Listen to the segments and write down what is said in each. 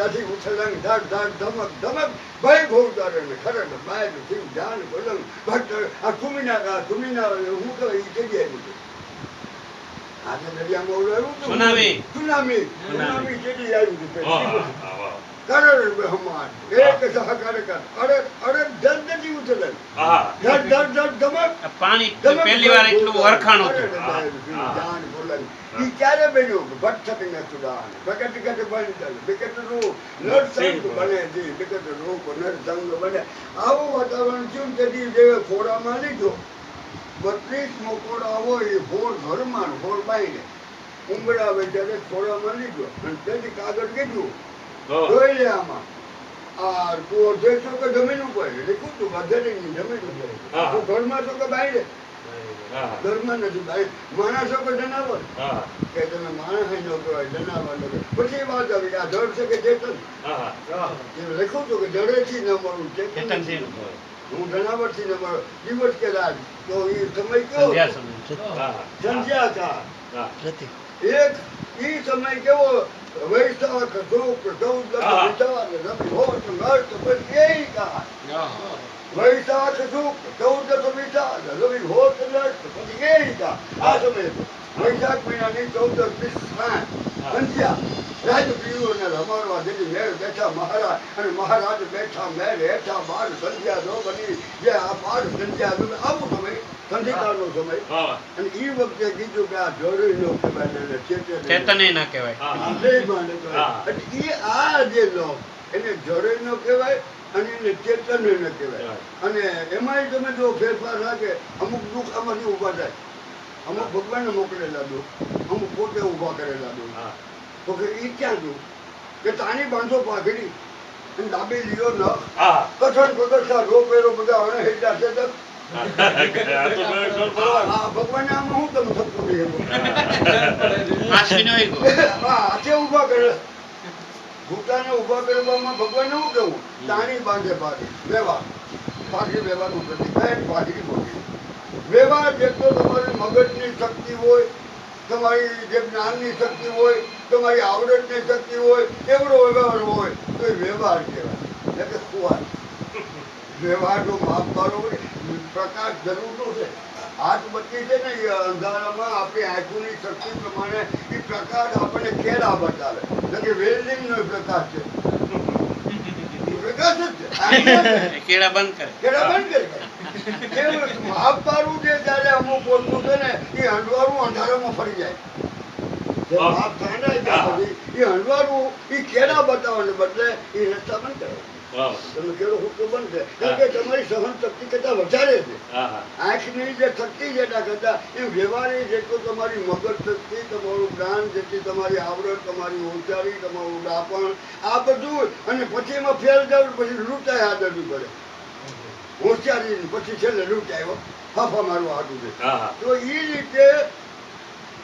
દાથી ઉછળંગ ધડ ધડ ધમક ધમક ભય ભોગદારે ને ખરડ બાય સિંહ જાન પલંગ ભટ્ટ આ કુમીના હું તો એ જગ્યાએ હતું આજે દરિયામાં ઓળ્યું હતું સુનામી જેડી આવ્યું હતું કરોડ બ્રહ્માંડ એક સહકાર કર અરે જલ્દી ઉછળે ધડ ધડ ધડ ધમક પાણી પહેલી વાર એટલું વરખાણું હતું જાન પલંગ ઈ ક્યારે બન્યું ભટ્ટ છટીને સુદાન ભગત ગટ બંધ વિકટ રૂપ નરસંગ બને જી વિકટ રૂપ નરસંગ બને આવું વાતાવરણ થયું તેથી જે ખોરામાં લીધો 32 મોકોડા હોય એ હોળ ઘરમાં હોળ બાઈને ઉંબરા આવે ત્યારે ખોરામાં લીધો અને તેથી કાગળ કીધું જોઈ લે આમાં આ તું જોઈશો કે જમીન ઉપર લીધું તું વધેની જમીન ઉપર ઘરમાં છો કે બાઈને ઘરમાં નથી બાઈ માણસો કે જનાવર કે તમે માણસ ન કહેવાય જનાવર ન કહેવાય પછી વાત આવી આ જળ છે કે ચેતન લખ્યું હતું કે જડેથી ન મળું ચેતન હું જનાવર થી ન મળો દિવસ કે રાત તો એ સમય કેવો સંધ્યા કા એક ઈ સમય કેવો વૈશાખ ધૂપ ચૌદ વિચાર રવિ હોત નર્ત પછી એ કા વૈશાખ ધૂપ ચૌદ વિચાર રવિ હોત નર્ત પછી એ કા આ સમય વૈશાખ મહિનાની 14 સંધ્યા રાજપ્રિયોને રમાડવા જેથી મેળ બેઠા મહારાજ અને મહારાજ બેઠા મેળ હેઠા 12 સંધ્યા જો બની જે આ 12 સંધ્યા આવું સમય સંધિકારનો સમય અને એ વખતે કીધું કે આ જોડી નો કહેવાય ચેતન ના કહેવાય એ આ જે લો એને જોડી નો કહેવાય અને એને ચેતન ન કહેવાય અને એમાંય તમે જો ફેરફાર રાખે અમુક દુઃખ આમાંથી ઉભા થાય અમુક ભગવાનને મોકલેલા દુઃખ અમુક પોતે ઉભા કરેલા દુઃખ તો કે એ ક્યાં દુઃખ કે તાણી બાંધો પાઘડી અને ડાબી લીયો ન કઠણ પ્રદર્શા રો પેરો બધા અણે હેઠા છે ભગવાન આમાં હું તમે થતું હાથે ઉભા કરે ભૂતાને ઉભા કરવામાં ભગવાન હું કેવું તાણી બાંધે પાઘડી વ્યવહાર પાઘડી વ્યવહારનું પ્રતિક પાઘડી બોલી વ્યવહાર જેટલો તમારી મગજની શક્તિ હોય તમારી જે જ્ઞાનની શક્તિ હોય તમારી આવડતની શક્તિ હોય એવડો વ્યવહાર હોય તો એ વ્યવહાર કહેવાય એટલે સુવાસ વ્યવહારનો માપ કરો પ્રકાશ જરૂરનો છે હાથ બત્તી છે ને એ અંધારામાં આપણી આંખોની શક્તિ પ્રમાણે એ પ્રકાશ આપણને ખેડા બતાવે એટલે વેલ્ડિંગનો પ્રકાશ છે પ્રકાશ જ છે કેળા બંધ કરે માપવાળું છે ત્યારે અમુક વસ્તુ છે ને એ હંડવાળું અંધારામાં ફરી જાય માપ થાય ને એ હંડવાળું એ ખેડા બતાવવાને બદલે એ રસ્તા બંધ કરે તમે કેળો હુક્કો બંધ છે કારણ કે તમારી સહન શક્તિ કરતા વધારે છે આંખની જે શક્તિ જેટલા કરતા એ વ્યવહારની જેટલું તમારી મગજ શક્તિ તમારું જ્ઞાન જેટલી તમારી આવડત તમારી હોશિયારી તમારું ડાપણ આ બધું અને પછી એમાં ફેર જાવ પછી લૂંટાય આદરવી પડે હોશિયારી પછી છેલ્લે લૂંટાયો ફાફા મારવા હાટું છે તો એ રીતે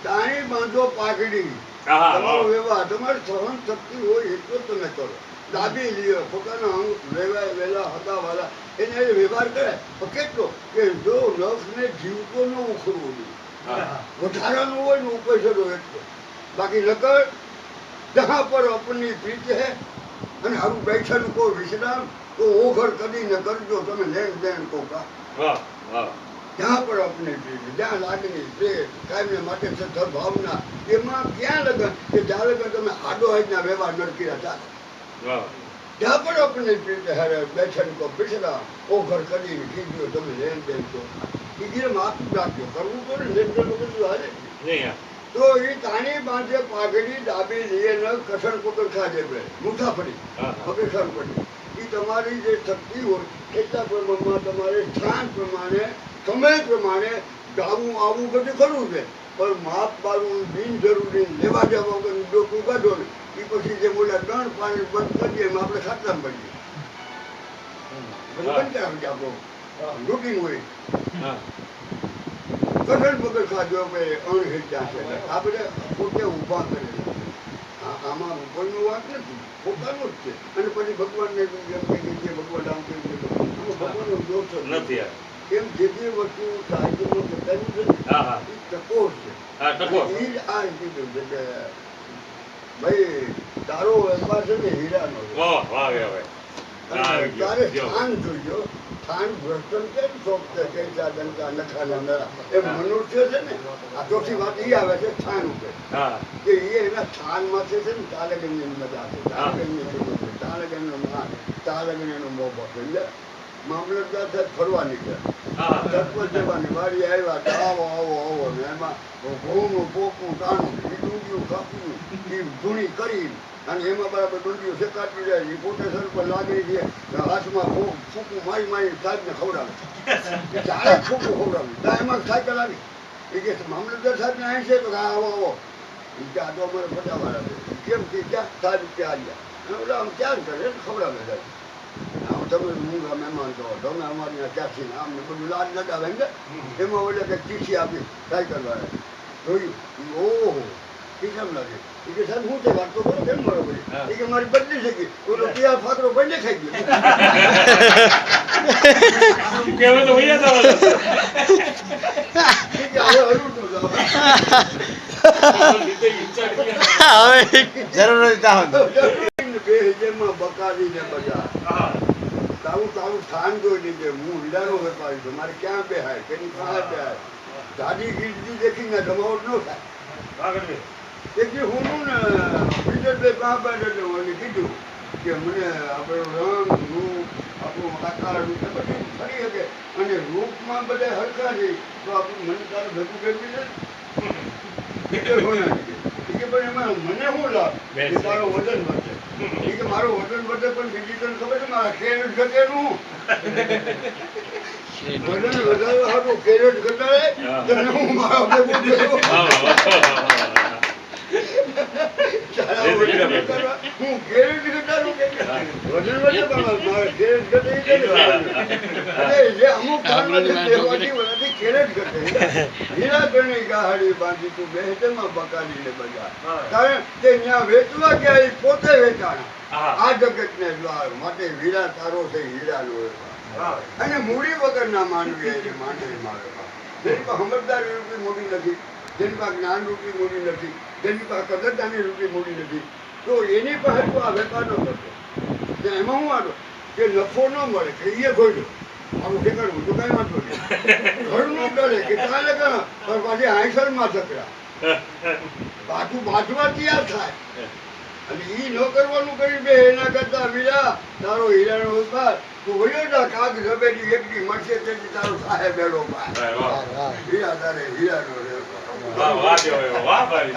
તાણી બાંધો પાઘડી તમારો વ્યવહાર તમારી સહન શક્તિ હોય એટલો જ તમે કરો દાબી લ્યો પોતાના અંગ વેલા હતા વાળા એને વ્યવહાર કરે તો કેટલો કે જો નખને જીવતો ન ઉખડવો જોઈએ વધારાનું હોય ને ઉપેસડો એટલો બાકી નકર જहाँ पर अपनी प्रीत है અને આવું બેઠન કો વિશ્રામ તો ઓઘર કદી ન કરજો તમે લેણ દેણ કો કા જ્યાં પર આપણે જ્યાં લાગણી પ્રેમ કાયમને માટે સદભાવના એમાં ક્યાં લગન કે જ્યાં લગન તમે આડો હાથના વ્યવહાર નરકી હતા જ્યાં પણ આપણે હારે બેઠન કો વિશ્રામ ઓઘર કદી કીધું તમે લેણ દેણ કો કીધું માથું રાખજો કરવું તો ને લેણ દેણ બધું હારે તો એ તાણી બાંધે પાઘડી ડાબી લીએ ન કસણ પકડ ખાજે બે મુસાફરી પકડ પડી એ તમારી જે શક્તિ હોય એટલા પ્રમાણમાં તમારે ધ્યાન પ્રમાણે સમય પ્રમાણે ગાવું આવું બધું કરવું છે પણ માપ પાડવું બિનજરૂરી લેવા જવા વગર ડોકું કાઢો ને એ પછી જે બોલ્યા 3 પાણી બંધ કરીએ એમાં આપણે ખાતરામાં પડીએ બંધ કરાવી આપણો રૂટીન હોય કઠણ પકડ ખાજો અણહિતા છે આપણે પોતે ઊભા કરેલા આમાં ઉપરનું વાત નથી પોતાનું જ છે અને પછી ભગવાનને એમ કહી છે ભગવાન આમ કહી છે ભગવાનનો દોષ નથી એમ જે જે વસ્તુ સાહિત્યમાં બતાવ્યું છે એ ટકોર છે એ જ આ કીધું છે કે ભાઈ તારો વેપાર છે ને હીરાનો છે. વાહ વાહ વાહ અને તારે સ્થાન જોઈજો. સ્થાન ભ્રષ્ટન કેમ શોભતે કૈસા દંકા નખાના નરા. એ મનુષ્ય છે ને આ ચોથી વાત ઈ આવે છે સ્થાન ઉપર હા કે એ એના સ્થાનમાં છે ને તાલગનની મજા છે, તાલગનની જરૂર છે, તાલગનનો માન, તાલગનનો મોભો છે. એટલે મામલતદાર સાહેબ ફરવા નીકળ્યા, સરપંચ જવાની વારી આવ્યા તો આવો આવો આવો ને એમાં ઘઉંનું પોકું ટાણું એ ડુંગળીઓ કાપ્યું એ ધૂણી કરી અને એમાં બરાબર ડુંગળીઓ શેકાતી જાય એ પોતે સરપંચ લાગી છે હાથમાં ફૂકું મારી મારી સાહેબને ખવડાવે ચાલે ફૂકું ખવડાવ્યું ત્યાં એમાં સાયકલ આવી એ કે મામલતદાર સાહેબને અહીં છે તો આવો આવો એ કે આ તો અમારે પટાવાળા છે કેમ કે ક્યાં સાહેબ ત્યાં આવ્યા એટલે આમ ક્યાં કરે ખવડાવે સાહેબ આમ તમે મૂંગા મહેમાન છો તમે અમારી ત્યાં ક્યાંથી આમ બધું લાજ લગાવે ને એમાં ઓલે કંઈક ચીઠી આપી સાયકલ વાળા જોયું ઓહો એ કેમ લાગે એ કે સાહેબ હું તે વાત તો કરો કેમ મારો ભાઈ એ કે મારી બદલી છે કે ઓલો પિયા ફાકરો બંને ખાઈ ગયો કેવું તો ભૈયા તો એ કે હવે હરું તો જાઓ હવે જરૂર નથી તાવ બે જેમાં બકાડીને બજાર તારું તારું સ્થાન જોઈ લીધે હું હીરાનો વેપારી છું મારે ક્યાં બેહાય તેની પાસે બેહાય દાદી ગીરજી દેખીને જમાવટ ન થાય એક જે હું ને વિજયભાઈ કાં બેઠે એટલે મને કીધું કે મને આપણો રંગ રૂપ આપણું આકાર રૂપ એ બધું ફરી શકે અને રૂપમાં બધા હરખા છે તો આપણું મને તારે ભેગું ભેગું ને કે પણ એમાં મને શું લાભ કે તારો વજન વધે એ કે મારું વજન વધે પણ બીજી તને ખબર છે મારા કેરેટ ઘટેલું વજન વધારવા હાટું કેરેટ ઘટાડે તને હું મારા ભેગું ભેગું હું કેરેટ ઘટાડું કે વજન વધે પણ મારા કેરેટ ઘટે અમુક કેરેટ ઘટે હીરા ગણી ગાહડી બાંધી તું બે તેમાં બકાડીને બજાર કારણ કે ત્યાં વેચવા ગયા એ પોતે વેચાણા આ જગતને દ્વાર માટે હીરા તારો છે હીરાનો વેપાર અને મૂડી વગર ના માનવી એને માંડવી મારે જેની પાસે સમજદારી રૂપી મૂડી નથી જેની પાસે જ્ઞાન રૂપી મૂડી નથી જેની પાસે કદરદાની રૂપી મૂડી નથી તો એની પાસે તો આ વેપાર ન કરતો એમાં હું આટો કે નફો ન મળે કે એ ખોલ્યો મારું ઠેકાણું તો કઈ વાંધો નહીં ઘરનું ડરે કે ચાલે પણ પાછી આઈસરમાં ચકરા પાછું બાજવા તૈયાર થાય અને એ ન કરવાનું કરી બે એના કરતા વીરા તારો હીરાનો વેપાર તું વયો જા કાગ ઝબેડી એકડી મળશે તેથી તારો સાહેબ બેડો પાય હીરા તારે હીરાનો વેપાર વાહ વાહ વાહ ભાઈ